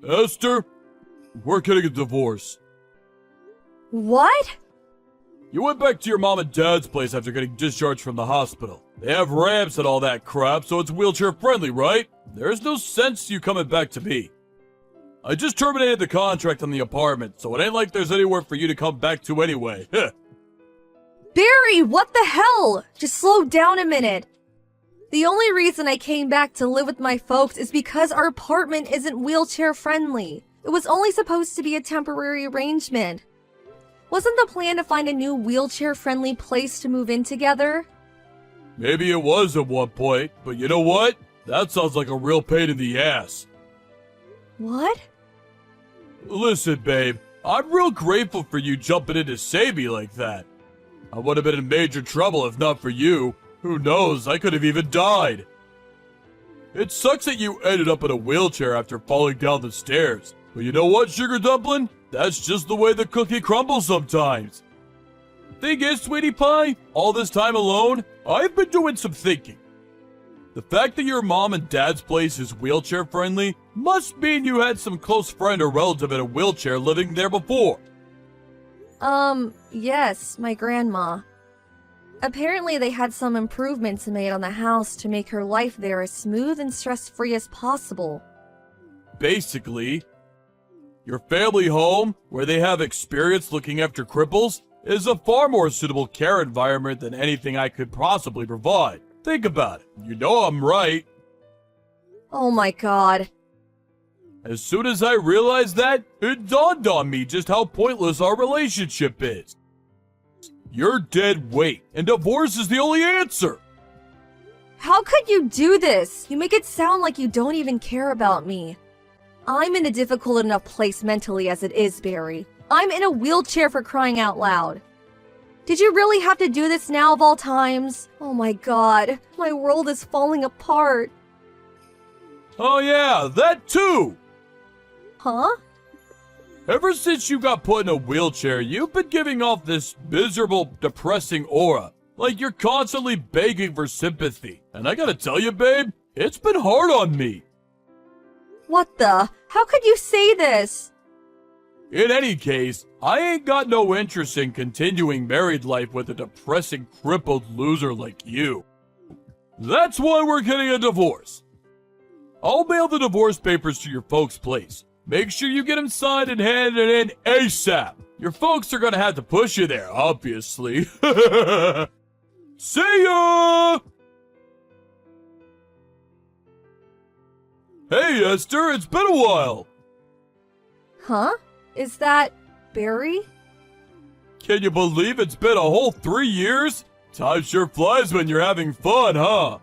Esther, we're getting a divorce. What? You went back to your mom and dad's place after getting discharged from the hospital. They have ramps and all that crap, so it's wheelchair friendly, right? There's no sense you coming back to me. I just terminated the contract on the apartment, so it ain't like there's anywhere for you to come back to anyway. Barry, what the hell? Just slow down a minute. The only reason I came back to live with my folks is because our apartment isn't wheelchair friendly. It was only supposed to be a temporary arrangement. Wasn't the plan to find a new wheelchair-friendly place to move in together? Maybe it was at one point, but you know what? That sounds like a real pain in the ass. What? Listen, babe, I'm real grateful for you jumping in to save me like that. I would have been in major trouble if not for you. Who knows, I could have even died. It sucks that you ended up in a wheelchair after falling down the stairs. But you know what, Sugar Dumpling? That's just the way the cookie crumbles sometimes. Thing is, Sweetie Pie, all this time alone, I've been doing some thinking. The fact that your mom and dad's place is wheelchair friendly must mean you had some close friend or relative in a wheelchair living there before. Yes, my grandma. Apparently they had some improvements made on the house to make her life there as smooth and stress-free as possible. Basically, your family home, where they have experience looking after cripples, is a far more suitable care environment than anything I could possibly provide. Think about it. You know I'm right. Oh my god. As soon as I realized that, it dawned on me just how pointless our relationship is. You're dead weight, and divorce is the only answer. How could you do this? You make it sound like you don't even care about me. I'm in a difficult enough place mentally as it is, Barry. I'm in a wheelchair for crying out loud. Did you really have to do this now of all times? Oh my god, my world is falling apart. Oh yeah, that too! Huh? Ever since you got put in a wheelchair, you've been giving off this miserable, depressing aura. Like you're constantly begging for sympathy. And I gotta tell you, babe, it's been hard on me. What the? How could you say this? In any case, I ain't got no interest in continuing married life with a depressing, crippled loser like you. That's why we're getting a divorce. I'll mail the divorce papers to your folks' place. Make sure you get them signed and handed in ASAP. Your folks are gonna have to push you there, obviously. See ya! Hey, Esther, it's been a while. Huh? Is that Barry? Can you believe it's been a whole 3 years? Time sure flies when you're having fun, huh?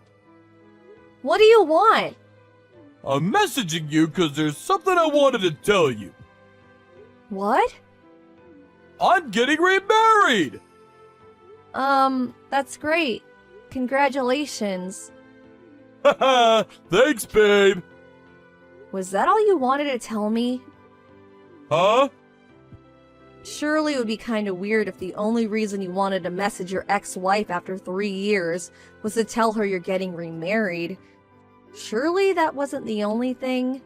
What do you want? I'm messaging you because there's something I wanted to tell you. What? I'm getting remarried! That's great. Congratulations. Haha, thanks, babe. Was that all you wanted to tell me? Huh? Surely it would be kind of weird if the only reason you wanted to message your ex-wife after 3 years was to tell her you're getting remarried. Surely that wasn't the only thing?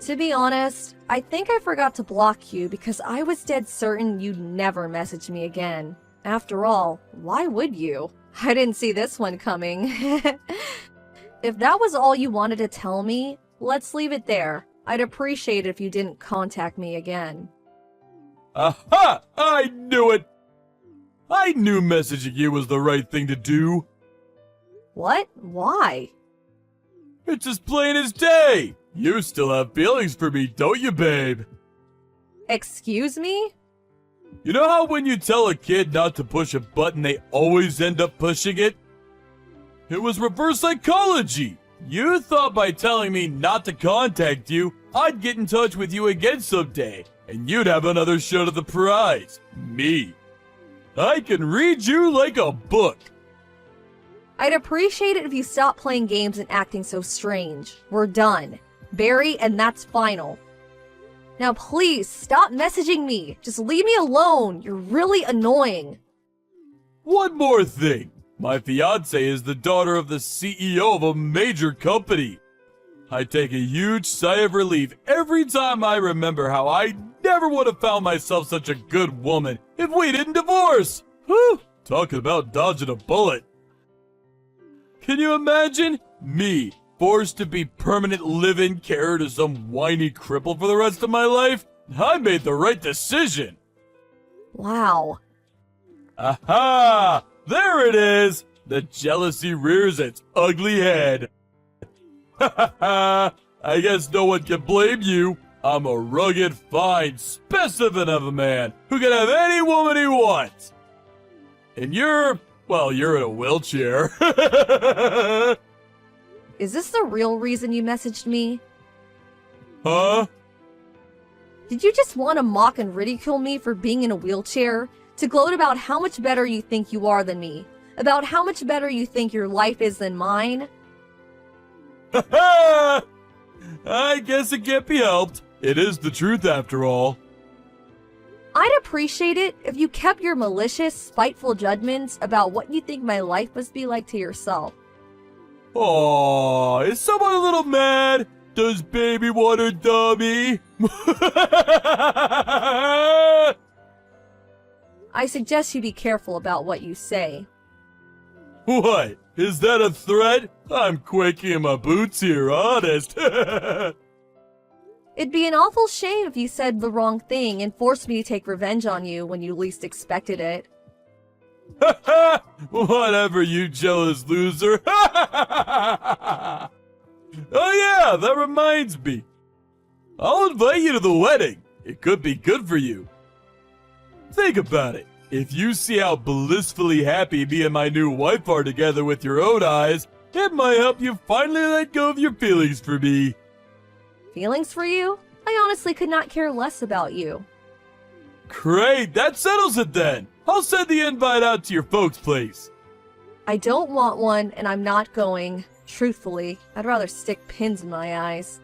To be honest, I think I forgot to block you because I was dead certain you'd never message me again. After all, why would you? I didn't see this one coming. If that was all you wanted to tell me, let's leave it there. I'd appreciate it if you didn't contact me again. Aha! I knew it! I knew messaging you was the right thing to do. What? Why? It's as plain as day. You still have feelings for me, don't you, babe? Excuse me? You know how when you tell a kid not to push a button, they always end up pushing it? It was reverse psychology. You thought by telling me not to contact you, I'd get in touch with you again someday, and you'd have another shot at the prize. Me. I can read you like a book. I'd appreciate it if you stopped playing games and acting so strange. We're done. Barry, and that's final. Now please, stop messaging me. Just leave me alone. You're really annoying. One more thing. My fiancée is the daughter of the CEO of a major company. I take a huge sigh of relief every time I remember how I never would have found myself such a good woman if we didn't divorce. Whew, talking about dodging a bullet. Can you imagine me forced to be permanent live-in carer to some whiny cripple for the rest of my life? I made the right decision. Wow. Aha! There it is! The jealousy rears its ugly head. Ha ha ha! I guess no one can blame you. I'm a rugged, fine specimen of a man who can have any woman he wants. And you're in a wheelchair. Is this the real reason you messaged me? Huh? Did you just want to mock and ridicule me for being in a wheelchair? To gloat about how much better you think you are than me? About how much better you think your life is than mine? Ha ha! I guess it can't be helped. It is the truth after all. I'd appreciate it if you kept your malicious, spiteful judgments about what you think my life must be like to yourself. Aww, is someone a little mad? Does baby want her dummy? I suggest you be careful about what you say. What? Is that a threat? I'm quaking in my boots here, honest. It'd be an awful shame if you said the wrong thing and forced me to take revenge on you when you least expected it. Whatever, you jealous loser. Oh yeah, that reminds me. I'll invite you to the wedding. It could be good for you. Think about it. If you see how blissfully happy me and my new wife are together with your own eyes, it might help you finally let go of your feelings for me. Feelings for you? I honestly could not care less about you. Great, that settles it then. I'll send the invite out to your folks' place. I don't want one, and I'm not going. Truthfully, I'd rather stick pins in my eyes.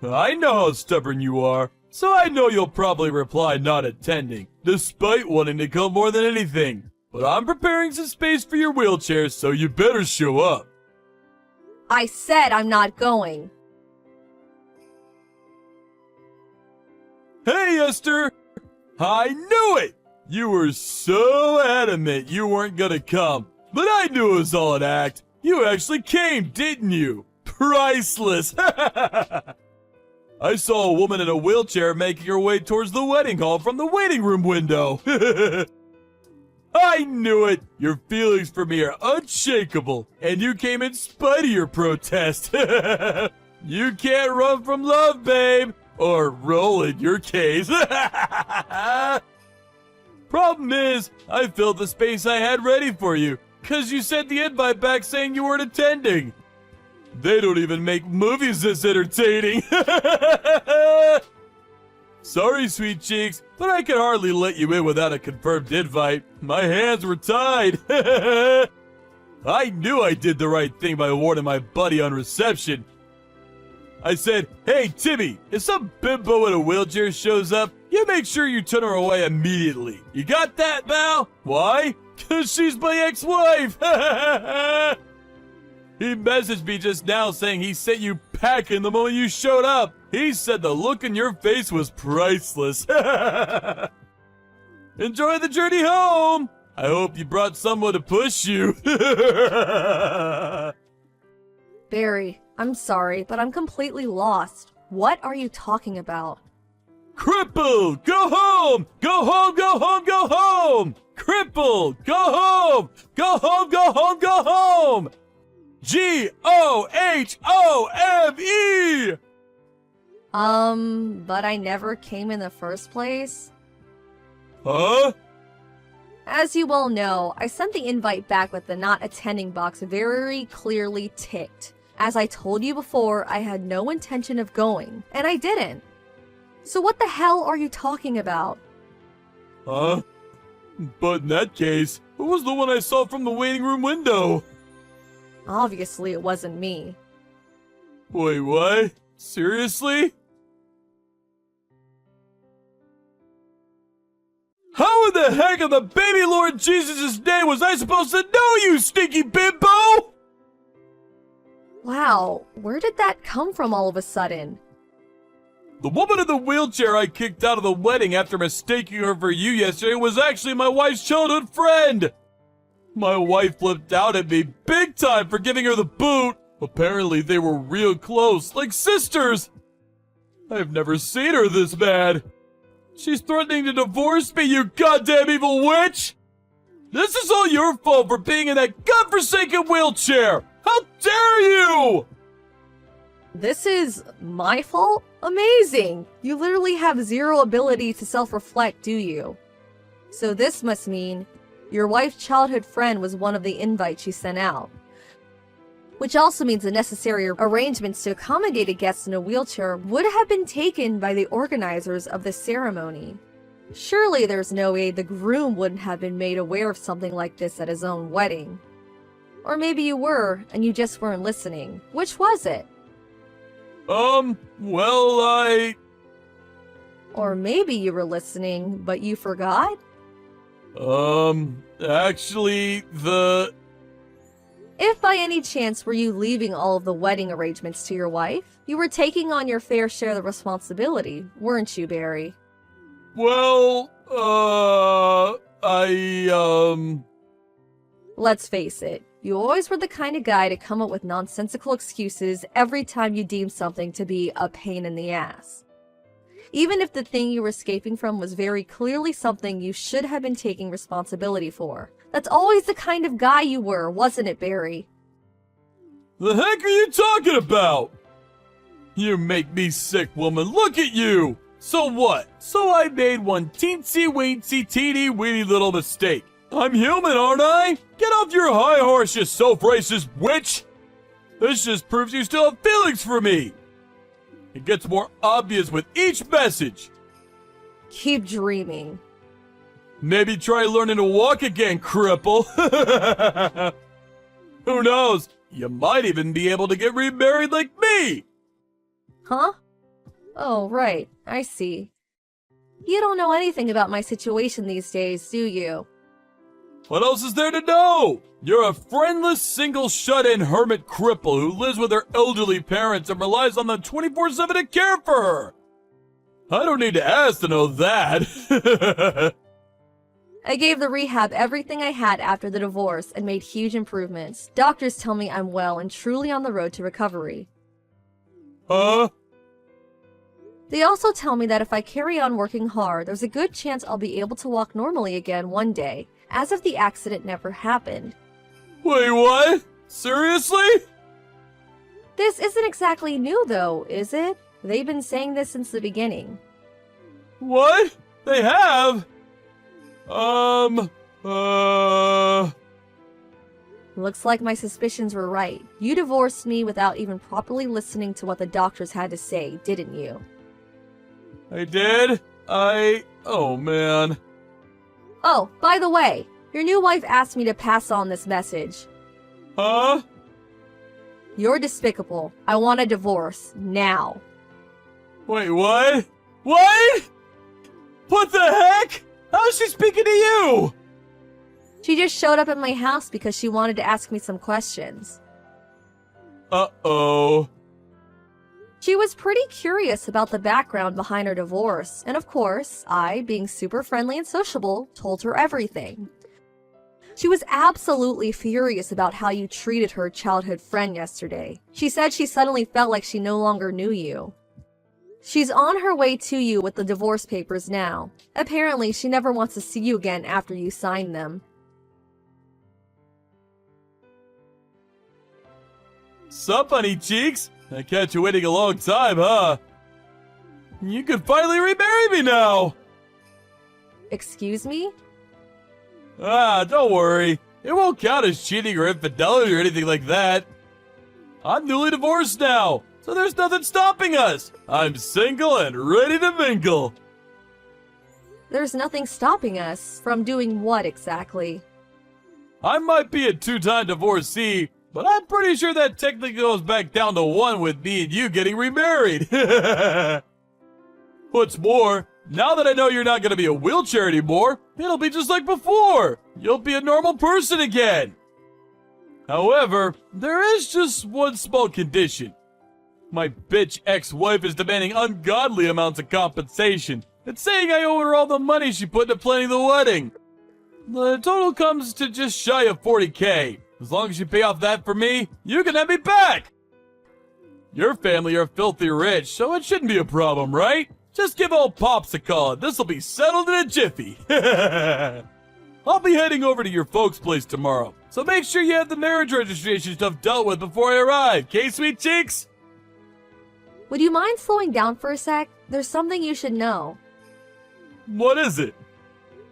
I know how stubborn you are, so I know you'll probably reply not attending, despite wanting to come more than anything. But I'm preparing some space for your wheelchair, so you better show up. I said I'm not going. Hey, Esther! I knew it! You were so adamant you weren't gonna come, but I knew it was all an act. You actually came, didn't you? Priceless! I saw a woman in a wheelchair making her way towards the wedding hall from the waiting room window. I knew it! Your feelings for me are unshakable, and you came in spite of your protest. You can't run from love, babe! Or roll in your case. Problem is, I filled the space I had ready for you, cause you sent the invite back saying you weren't attending. They don't even make movies this entertaining. Sorry, sweet cheeks, but I could hardly let you in without a confirmed invite. My hands were tied. I knew I did the right thing by warning my buddy on reception. I said, hey, Timmy, if some bimbo in a wheelchair shows up, you make sure you turn her away immediately. You got that, Val? Why? Cause she's my ex-wife. He messaged me just now saying he sent you packing the moment you showed up. He said the look in your face was priceless. Enjoy the journey home. I hope you brought someone to push you. Barry, I'm sorry, but I'm completely lost. What are you talking about? Cripple, go home! Go home, go home, go home! Cripple, go home! Go home, go home, go home! G-O-H-O-M-E! But I never came in the first place? Huh? As you well know, I sent the invite back with the not attending box very clearly ticked. As I told you before, I had no intention of going, and I didn't. So what the hell are you talking about? Huh? But in that case, who was the one I saw from the waiting room window? Obviously, it wasn't me. Wait, what? Seriously? How in the heck in the baby Lord Jesus' name was I supposed to know, you stinky bimbo? Wow, where did that come from all of a sudden? The woman in the wheelchair I kicked out of the wedding after mistaking her for you yesterday was actually my wife's childhood friend! My wife flipped out at me big time for giving her the boot. Apparently they were real close, like sisters. I've never seen her this bad. She's threatening to divorce me, you goddamn evil witch! This is all your fault for being in that godforsaken wheelchair! How dare you! This is my fault? Amazing! You literally have zero ability to self-reflect, do you? So this must mean your wife's childhood friend was one of the invites you sent out. Which also means the necessary arrangements to accommodate a guest in a wheelchair would have been taken by the organizers of the ceremony. Surely there's no way the groom wouldn't have been made aware of something like this at his own wedding. Or maybe you were, and you just weren't listening. Which was it? Well, Or maybe you were listening, but you forgot? Actually, If by any chance were you leaving all of the wedding arrangements to your wife, you were taking on your fair share of the responsibility, weren't you, Barry? well, Let's face it, you always were the kind of guy to come up with nonsensical excuses every time you deemed something to be a pain in the ass. Even if the thing you were escaping from was very clearly something you should have been taking responsibility for. That's always the kind of guy you were, wasn't it, Barry? The heck are you talking about? You make me sick, woman. Look at you! So what? So I made one teensy-weensy, teeny-weeny little mistake. I'm human, aren't I? Get off your high horse, you self-racist witch! This just proves you still have feelings for me! It gets more obvious with each message. Keep dreaming. Maybe try learning to walk again, cripple. Who knows? You might even be able to get remarried like me! Huh? Oh, right. I see. You don't know anything about my situation these days, do you? What else is there to know? You're a friendless, single, shut-in hermit cripple who lives with her elderly parents and relies on them 24/7 to care for her. I don't need to ask to know that. I gave the rehab everything I had after the divorce and made huge improvements. Doctors tell me I'm well and truly on the road to recovery. Huh? They also tell me that if I carry on working hard, there's a good chance I'll be able to walk normally again one day, as if the accident never happened. Wait, what? Seriously? This isn't exactly new though, is it? They've been saying this since the beginning. What? They have? Looks like my suspicions were right. You divorced me without even properly listening to what the doctors had to say, didn't you? I did? Oh man. Oh, by the way, your new wife asked me to pass on this message. Huh? You're despicable. I want a divorce, now. Wait, what? What? What the heck? How's she speaking to you? She just showed up at my house because she wanted to ask me some questions. Uh-oh. She was pretty curious about the background behind her divorce, and of course, I, being super friendly and sociable, told her everything. She was absolutely furious about how you treated her childhood friend yesterday. She said she suddenly felt like she no longer knew you. She's on her way to you with the divorce papers now. Apparently, she never wants to see you again after you sign them. Sup, honey cheeks? I catch you waiting a long time, huh? You could finally remarry me now! Excuse me? Don't worry. It won't count as cheating or infidelity or anything like that. I'm newly divorced now, so there's nothing stopping us. I'm single and ready to mingle. There's nothing stopping us from doing what exactly? I might be a two-time divorcee, but I'm pretty sure that technically goes back down to one with me and you getting remarried. What's more, now that I know you're not going to be a wheelchair anymore, it'll be just like before. You'll be a normal person again. However, there is just one small condition. My bitch ex-wife is demanding ungodly amounts of compensation and saying I owe her all the money she put into planning the wedding. The total comes to just shy of 40K. As long as you pay off that for me, you can have me back! Your family are filthy rich, so it shouldn't be a problem, right? Just give old Pops a call and this'll be settled in a jiffy. I'll be heading over to your folks' place tomorrow, so make sure you have the marriage registration stuff dealt with before I arrive, okay, sweet cheeks? Would you mind slowing down for a sec? There's something you should know. What is it?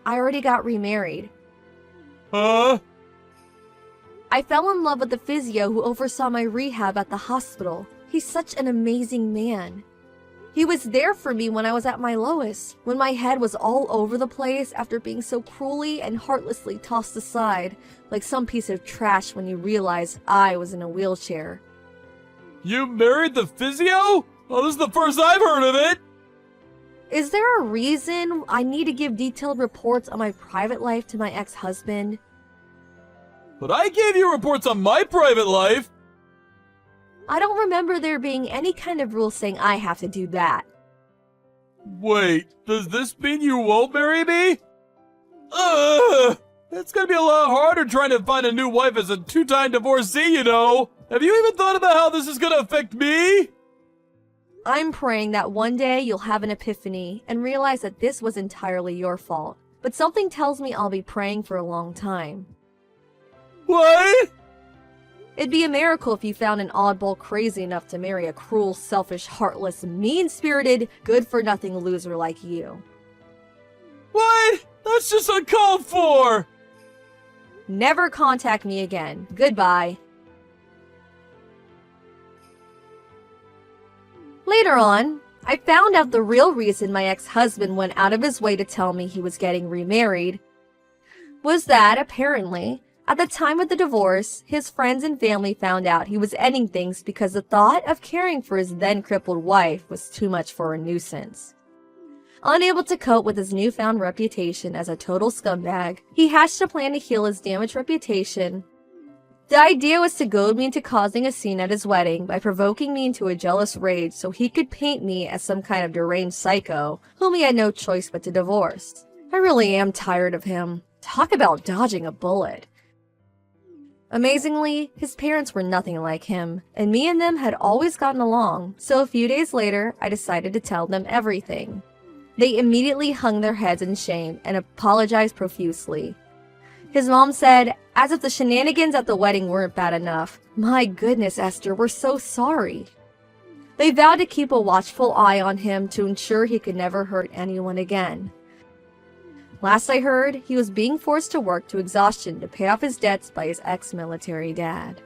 I already got remarried. Huh? I fell in love with the physio who oversaw my rehab at the hospital. He's such an amazing man. He was there for me when I was at my lowest, when my head was all over the place after being so cruelly and heartlessly tossed aside, like some piece of trash when you realize I was in a wheelchair. You married the physio? Oh, this is the first I've heard of it! Is there a reason I need to give detailed reports on my private life to my ex-husband? But I gave you reports on my private life! I don't remember there being any kind of rule saying I have to do that. Wait, does this mean you won't marry me? Ugh! It's gonna be a lot harder trying to find a new wife as a two-time divorcee, you know! Have you even thought about how this is gonna affect me? I'm praying that one day you'll have an epiphany and realize that this was entirely your fault. But something tells me I'll be praying for a long time. What? It'd be a miracle if you found an oddball crazy enough to marry a cruel, selfish, heartless, mean-spirited, good-for-nothing loser like you. What? That's just uncalled for! Never contact me again. Goodbye. Later on, I found out the real reason my ex-husband went out of his way to tell me he was getting remarried was that, apparently, at the time of the divorce, his friends and family found out he was ending things because the thought of caring for his then-crippled wife was too much for a nuisance. Unable to cope with his newfound reputation as a total scumbag, he hatched a plan to heal his damaged reputation. The idea was to goad me into causing a scene at his wedding by provoking me into a jealous rage so he could paint me as some kind of deranged psycho whom he had no choice but to divorce. I really am tired of him. Talk about dodging a bullet. Amazingly, his parents were nothing like him, and me and them had always gotten along, so a few days later, I decided to tell them everything. They immediately hung their heads in shame and apologized profusely. His mom said, as if the shenanigans at the wedding weren't bad enough, "My goodness, Esther, we're so sorry." They vowed to keep a watchful eye on him to ensure he could never hurt anyone again. Last I heard, he was being forced to work to exhaustion to pay off his debts by his ex-military dad.